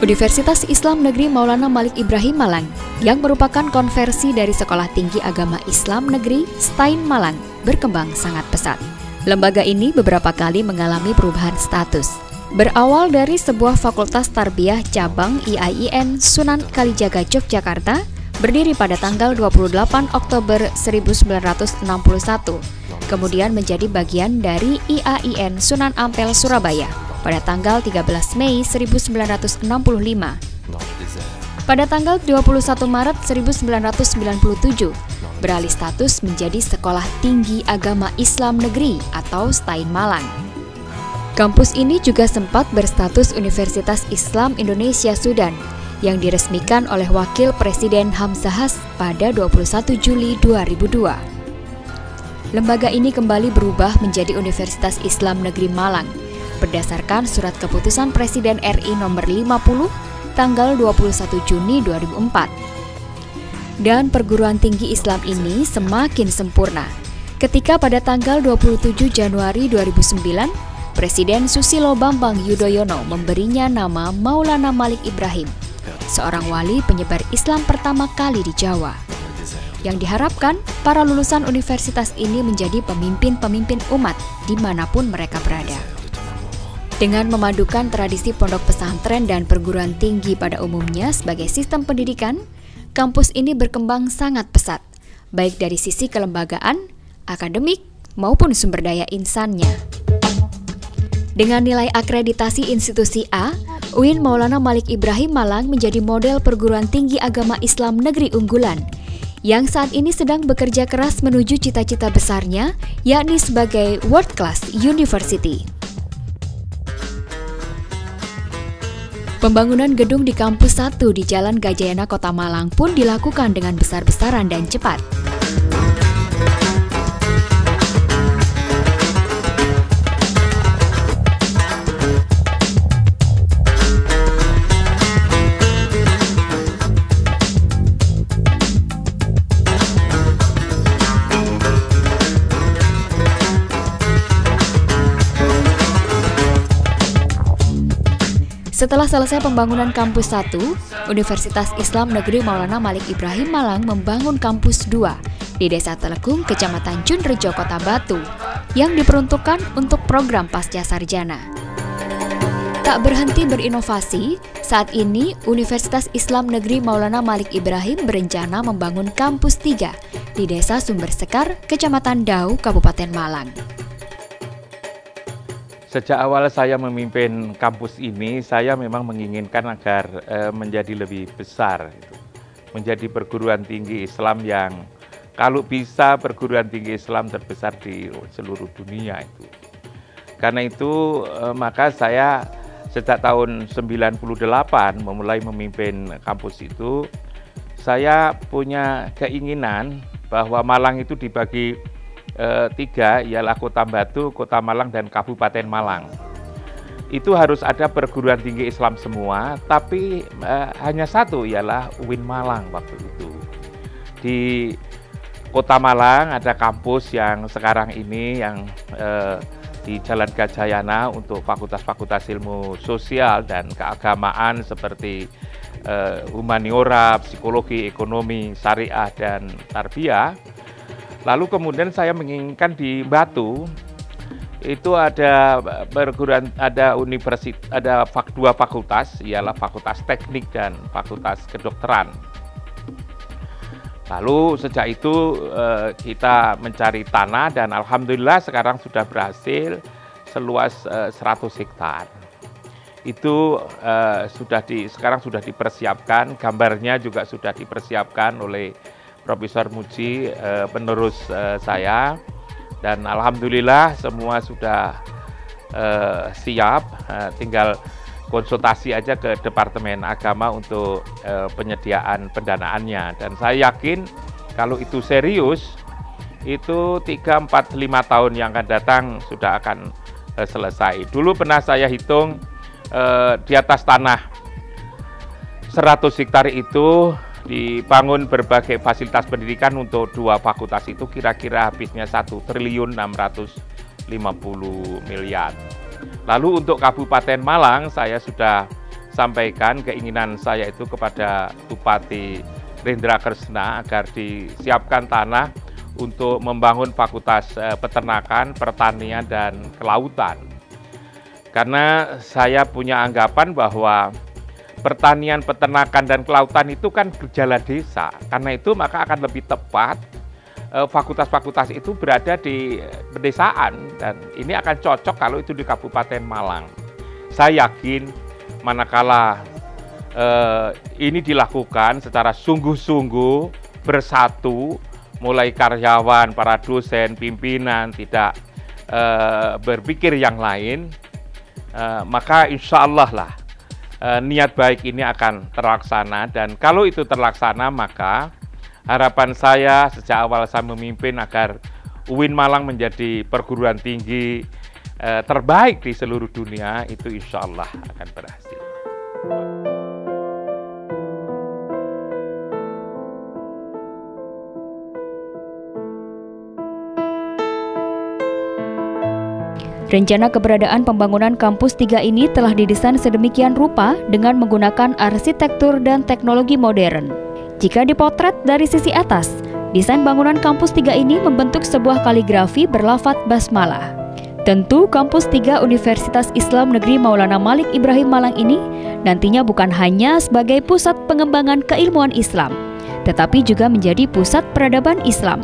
Universitas Islam Negeri Maulana Malik Ibrahim Malang yang merupakan konversi dari Sekolah Tinggi Agama Islam Negeri STAIN Malang berkembang sangat pesat. Lembaga ini beberapa kali mengalami perubahan status. Berawal dari sebuah fakultas tarbiyah cabang IAIN Sunan Kalijaga Yogyakarta, berdiri pada tanggal 28 Oktober 1961, kemudian menjadi bagian dari IAIN Sunan Ampel Surabaya pada tanggal 13 Mei 1965. Pada tanggal 21 Maret 1997, beralih status menjadi Sekolah Tinggi Agama Islam Negeri atau STAIN Malang. Kampus ini juga sempat berstatus Universitas Islam Indonesia Sudan yang diresmikan oleh Wakil Presiden Hamzahas pada 21 Juli 2002. Lembaga ini kembali berubah menjadi Universitas Islam Negeri Malang berdasarkan Surat Keputusan Presiden RI nomor 50 tanggal 21 Juni 2004. Dan perguruan tinggi Islam ini semakin sempurna ketika pada tanggal 27 Januari 2009 Presiden Susilo Bambang Yudhoyono memberinya nama Maulana Malik Ibrahim, seorang wali penyebar Islam pertama kali di Jawa. Yang diharapkan para lulusan universitas ini menjadi pemimpin-pemimpin umat dimanapun mereka berada. Dengan memadukan tradisi pondok pesantren dan perguruan tinggi pada umumnya sebagai sistem pendidikan, kampus ini berkembang sangat pesat, baik dari sisi kelembagaan, akademik, maupun sumber daya insannya. Dengan nilai akreditasi institusi A, UIN Maulana Malik Ibrahim Malang menjadi model perguruan tinggi agama Islam negeri unggulan, yang saat ini sedang bekerja keras menuju cita-cita besarnya, yakni sebagai World Class University. Pembangunan gedung di Kampus 1 di Jalan Gajayana Kota Malang pun dilakukan dengan besar-besaran dan cepat. Setelah selesai pembangunan Kampus 1, Universitas Islam Negeri Maulana Malik Ibrahim Malang membangun Kampus 2 di Desa Telekung, Kecamatan Junrejo, Kota Batu, yang diperuntukkan untuk program pasca sarjana. Tak berhenti berinovasi, saat ini Universitas Islam Negeri Maulana Malik Ibrahim berencana membangun Kampus 3 di Desa Sumber Sekar, Kecamatan Dau, Kabupaten Malang. Sejak awal saya memimpin kampus ini, saya memang menginginkan agar menjadi lebih besar, menjadi perguruan tinggi Islam yang kalau bisa perguruan tinggi Islam terbesar di seluruh dunia itu. Karena itu maka saya sejak tahun 98 memulai memimpin kampus itu, saya punya keinginan bahwa Malang itu dibagi tiga, ialah Kota Batu, Kota Malang, dan Kabupaten Malang. Itu harus ada perguruan tinggi Islam semua, tapi hanya satu, ialah UIN Malang waktu itu. Di Kota Malang ada kampus yang sekarang ini yang di Jalan Gajayana untuk fakultas-fakultas ilmu sosial dan keagamaan seperti humaniora, psikologi, ekonomi, syariah, dan tarbiyah. Lalu kemudian saya menginginkan di Batu itu ada dua fakultas, ialah Fakultas Teknik dan Fakultas Kedokteran. Lalu sejak itu kita mencari tanah dan alhamdulillah sekarang sudah berhasil seluas 100 hektar. Itu sekarang sudah dipersiapkan, gambarnya juga sudah dipersiapkan oleh Profesor Muji, penerus saya, dan alhamdulillah semua sudah siap, tinggal konsultasi aja ke Departemen Agama untuk penyediaan pendanaannya. Dan saya yakin kalau itu serius, itu 3, 4, 5 tahun yang akan datang sudah akan selesai. Dulu pernah saya hitung di atas tanah 100 hektar itu dibangun berbagai fasilitas pendidikan untuk dua fakultas itu kira-kira habisnya 1.650 miliar. Lalu untuk Kabupaten Malang saya sudah sampaikan keinginan saya itu kepada Bupati Rendra Kresna agar disiapkan tanah untuk membangun fakultas peternakan, pertanian, dan kelautan. Karena saya punya anggapan bahwa pertanian, peternakan, dan kelautan itu kan gejala desa. Karena itu maka akan lebih tepat fakultas-fakultas itu berada di pedesaan, dan ini akan cocok kalau itu di Kabupaten Malang. Saya yakin manakala ini dilakukan secara sungguh-sungguh, bersatu, mulai karyawan, para dosen, pimpinan, tidak berpikir yang lain, maka insya Allah lah niat baik ini akan terlaksana. Dan kalau itu terlaksana, maka harapan saya sejak awal saya memimpin agar UIN Malang menjadi perguruan tinggi terbaik di seluruh dunia, itu insya Allah akan berhasil. Rencana keberadaan pembangunan kampus 3 ini telah didesain sedemikian rupa dengan menggunakan arsitektur dan teknologi modern. Jika dipotret dari sisi atas, desain bangunan kampus 3 ini membentuk sebuah kaligrafi berlafaz basmalah. Tentu kampus 3 Universitas Islam Negeri Maulana Malik Ibrahim Malang ini nantinya bukan hanya sebagai pusat pengembangan keilmuan Islam, tetapi juga menjadi pusat peradaban Islam.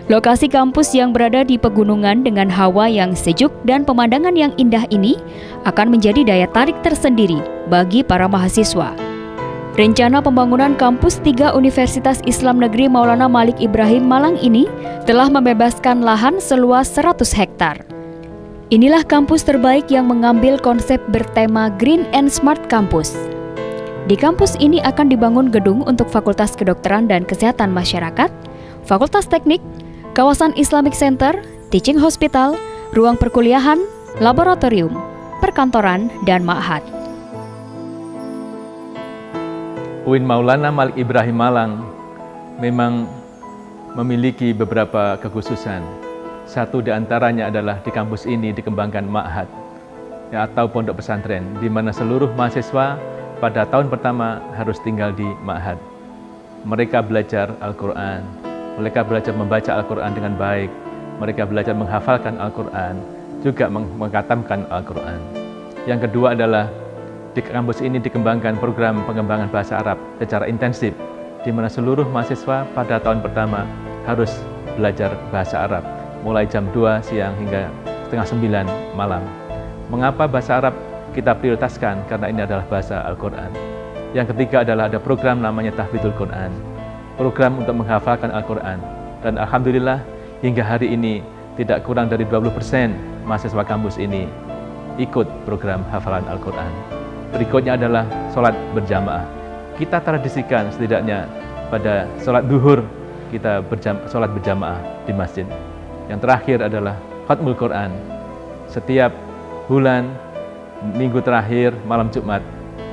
Lokasi kampus yang berada di pegunungan dengan hawa yang sejuk dan pemandangan yang indah ini akan menjadi daya tarik tersendiri bagi para mahasiswa. Rencana pembangunan kampus 3 Universitas Islam Negeri Maulana Malik Ibrahim Malang ini telah membebaskan lahan seluas 100 hektar. Inilah kampus terbaik yang mengambil konsep bertema Green and Smart Campus. Di kampus ini akan dibangun gedung untuk Fakultas Kedokteran dan Kesehatan Masyarakat, Fakultas Teknik, kawasan Islamic Center, Teaching Hospital, ruang perkuliahan, laboratorium, perkantoran, dan ma'had. UIN Maulana Malik Ibrahim Malang memang memiliki beberapa kekhususan. Satu di antaranya adalah di kampus ini dikembangkan ma'had atau pondok pesantren, di mana seluruh mahasiswa pada tahun pertama harus tinggal di ma'had. Mereka belajar Al-Quran, mereka belajar membaca Al-Quran dengan baik, mereka belajar menghafalkan Al-Quran, juga mengkhatamkan Al-Quran. Yang kedua adalah di kampus ini dikembangkan program pengembangan bahasa Arab secara intensif, di mana seluruh mahasiswa pada tahun pertama harus belajar bahasa Arab, mulai jam 2 siang hingga setengah 9 malam. Mengapa bahasa Arab kita prioritaskan? Karena ini adalah bahasa Al-Quran. Yang ketiga adalah ada program namanya Tahfidul Quran, program untuk menghafalkan Al-Quran. Dan Alhamdulillah hingga hari ini tidak kurang dari 20% mahasiswa kampus ini ikut program hafalan Al-Quran. Berikutnya adalah sholat berjamaah. Kita tradisikan setidaknya pada sholat duhur kita sholat berjamaah di masjid. Yang terakhir adalah khatmul Quran. Setiap bulan, minggu terakhir, malam Jumat,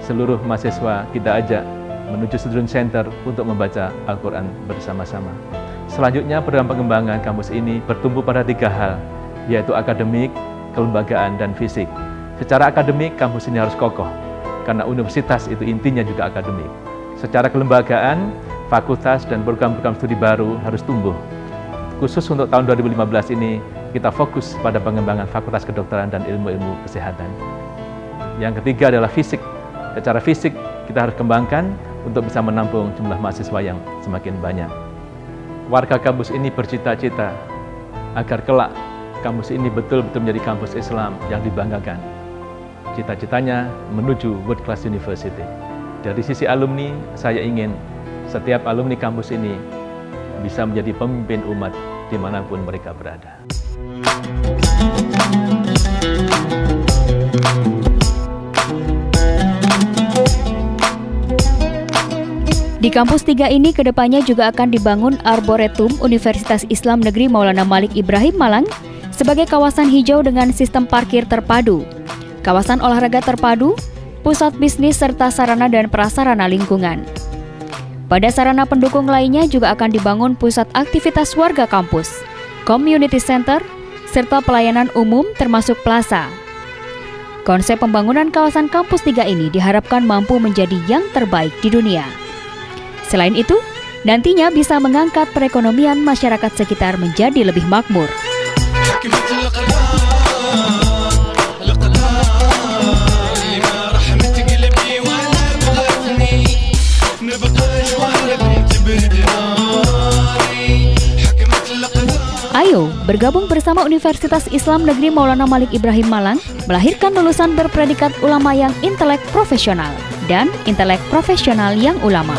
seluruh mahasiswa kita ajak menuju Student Center untuk membaca Al-Quran bersama-sama. Selanjutnya, program pengembangan kampus ini bertumbuh pada 3 hal, yaitu akademik, kelembagaan, dan fisik. Secara akademik, kampus ini harus kokoh, karena universitas itu intinya juga akademik. Secara kelembagaan, fakultas dan program-program studi baru harus tumbuh. Khusus untuk tahun 2015 ini, kita fokus pada pengembangan fakultas kedokteran dan ilmu-ilmu kesehatan. Yang ketiga adalah fisik. Secara fisik, kita harus kembangkan untuk bisa menampung jumlah mahasiswa yang semakin banyak. Warga kampus ini bercita-cita agar kelak kampus ini betul-betul menjadi kampus Islam yang dibanggakan. Cita-citanya menuju World Class University. Dari sisi alumni, saya ingin setiap alumni kampus ini bisa menjadi pemimpin umat dimanapun mereka berada. Di kampus 3 ini kedepannya juga akan dibangun Arboretum Universitas Islam Negeri Maulana Malik Ibrahim Malang sebagai kawasan hijau dengan sistem parkir terpadu, kawasan olahraga terpadu, pusat bisnis serta sarana dan prasarana lingkungan. Pada sarana pendukung lainnya juga akan dibangun pusat aktivitas warga kampus, community center, serta pelayanan umum termasuk plaza. Konsep pembangunan kawasan Kampus 3 ini diharapkan mampu menjadi yang terbaik di dunia. Selain itu, nantinya bisa mengangkat perekonomian masyarakat sekitar menjadi lebih makmur. Ayo bergabung bersama Universitas Islam Negeri Maulana Malik Ibrahim Malang melahirkan lulusan berpredikat ulama yang intelek profesional dan intelek profesional yang ulama.